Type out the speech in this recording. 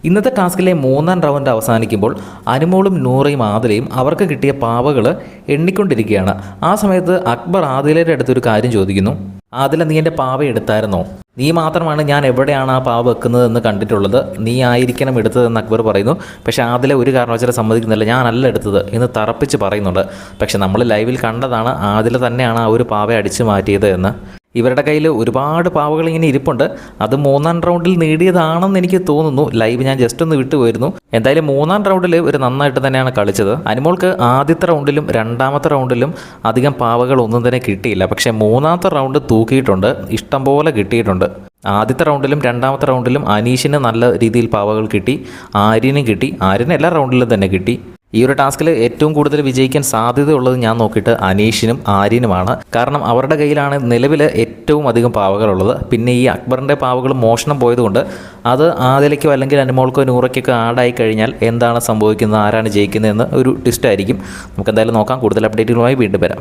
ഇന്നത്തെ ടാസ്കിലെ മൂന്നാം റൗണ്ട് അവസാനിക്കുമ്പോൾ അനുമോളും നൂറയും ആദിലയും അവർക്ക് കിട്ടിയ പാവകൾ എണ്ണിക്കൊണ്ടിരിക്കുകയാണ്. ആ സമയത്ത് അക്ബർ ആദിലയുടെ അടുത്തൊരു കാര്യം ചോദിക്കുന്നു. ആദില, നീ എൻ്റെ പാവ എടുത്തായിരുന്നോ? നീ മാത്രമാണ് ഞാൻ എവിടെയാണ് ആ പാവ വെക്കുന്നതെന്ന് കണ്ടിട്ടുള്ളത്. നീ ആയിരിക്കണം എടുത്തതെന്ന് അക്ബർ പറയുന്നു. പക്ഷേ ആദില ഒരു കാരണവശാലും സമ്മതിക്കുന്നില്ല. ഞാനല്ല എടുത്തത് എന്ന് തറപ്പിച്ച് പറയുന്നുണ്ട്. പക്ഷെ നമ്മൾ ലൈവിൽ കണ്ടതാണ് ആദില തന്നെയാണ് ആ ഒരു പാവ അടിച്ചു മാറ്റിയത് എന്ന്. ഇവരുടെ കയ്യിൽ ഒരുപാട് പാവകൾ ഇങ്ങനെ ഇരിപ്പുണ്ട്. അത് മൂന്നാം റൗണ്ടിൽ നേടിയതാണെന്ന് എനിക്ക് തോന്നുന്നു. ലൈവ് ഞാൻ ജസ്റ്റ് ഒന്ന് വിട്ടുപോയിരുന്നു. എന്തായാലും മൂന്നാം റൗണ്ടിൽ ഒരു നന്നായിട്ട് തന്നെയാണ് കളിച്ചത്. അനുമോൾക്ക് ആദ്യത്തെ റൗണ്ടിലും രണ്ടാമത്തെ റൗണ്ടിലും അധികം പാവകൾ ഒന്നും തന്നെ കിട്ടിയില്ല. പക്ഷേ മൂന്നാമത്തെ റൗണ്ട് തൂക്കിയിട്ടുണ്ട്, ഇഷ്ടംപോലെ കിട്ടിയിട്ടുണ്ട്. ആദ്യത്തെ റൗണ്ടിലും രണ്ടാമത്തെ റൗണ്ടിലും അനീഷിന് നല്ല രീതിയിൽ പാവകൾ കിട്ടി, ആര്യനും കിട്ടി. ആര്യന് എല്ലാ റൗണ്ടിലും തന്നെ കിട്ടി. ഈ ഒരു ടാസ്കിൽ ഏറ്റവും കൂടുതൽ വിജയിക്കാൻ സാധ്യതയുള്ളത് ഞാൻ നോക്കിയിട്ട് അനീഷിനും ആര്യനുമാണ്. കാരണം അവരുടെ കയ്യിലാണ് നിലവിൽ ഏറ്റവും അധികം പാവകളുള്ളത്. പിന്നെ ഈ അക്ബറിൻ്റെ പാവകൾ മോഷണം പോയതുകൊണ്ട് അത് ആദിലയ്ക്കോ അല്ലെങ്കിൽ അനുമോൾക്കോ നൂറയ്ക്കൊക്കെ ആഡായി കഴിഞ്ഞാൽ എന്താണ് സംഭവിക്കുന്നത്, ആരാണ് ജയിക്കുന്നതെന്ന് ഒരു ട്വിസ്റ്റ് ആയിരിക്കും. നമുക്ക് എന്തായാലും നോക്കാം. കൂടുതൽ അപ്ഡേറ്റുകളുമായി വീണ്ടും വരാം.